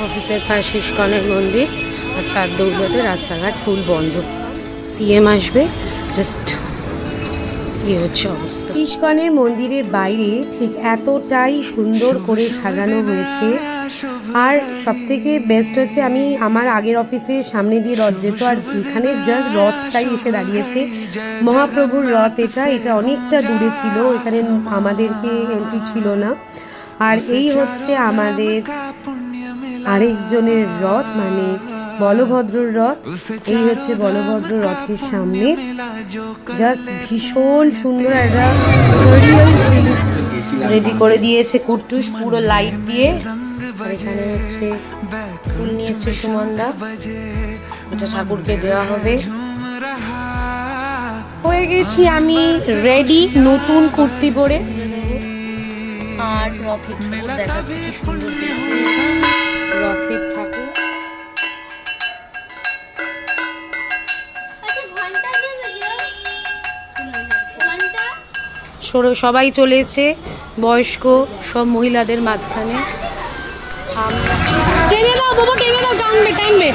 অফিসের পাশে ইস্কনের মন্দির, আর তার দৌলতে রাস্তাঘাট ফুল বন্ধ। সিএম আসবে, জাস্ট হচ্ছে অবস্থা। ইস্কনের মন্দিরের বাইরে ঠিক এতটাই সুন্দর করে সাজানো হয়েছে। আর সবথেকে বেস্ট হচ্ছে, আমি আমার আগের অফিসের সামনে দিয়ে রথ যেত, আর এখানে জাস্ট রথটাই এসে দাঁড়িয়েছে। মহাপ্রভুর রথ এটা অনেকটা দূরে ছিল, এখানে আমাদেরকে এন্ট্রি ছিল না। আর এই হচ্ছে আমাদের আরেকজনের রথ, মানে বলভদ্রর রথ। এই হচ্ছে বলভদ্র রথের সামনে, জাস্ট ভীষণ সুন্দর একটা রেডি করে দিয়েছে কুট্টুস পুরো লাইট দিয়ে। এখানে হচ্ছে ফুল নিয়ে এসছে সুমনদা, এটা ঠাকুরকে দেওয়া হবে। হয়ে গেছি আমি রেডি, নতুন কুর্তি পরে। আর রথের ঠাকুর দেখাচ্ছি কি সুন্দর রথের ঠাকুর। সবাই চলেছে, বয়স্ক সব মহিলাদের মাঝখানে। টেনে দাও বাবা, টেনে দাও, টানবে টানবে।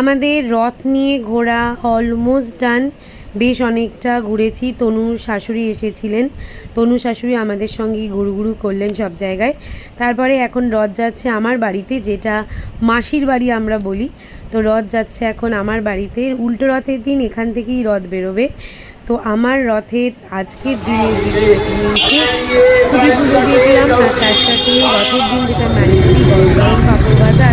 আমাদের রথ নিয়ে ঘোরা অলমোস্ট ডান, বেশ অনেকটা ঘুরেছি। তনুর শাশুড়ি এসেছিলেন, তনু শাশুড়ি আমাদের সঙ্গেই ঘুরু করলেন সব জায়গায়। তারপরে এখন রথ যাচ্ছে আমার বাড়িতে, যেটা মাসির বাড়ি আমরা বলি। তো রথ যাচ্ছে এখন আমার বাড়িতে, উল্টো রথের দিন এখান থেকেই রথ বেরোবে। তো আমার রথের আজকের দিনের ভিডিও এখানে খুবই পুজো দিয়েছিলাম, আর তার সাথে রথের দিন যেটা ম্যান্ডেটরি গরম গরম পাঁপড় ভাজা।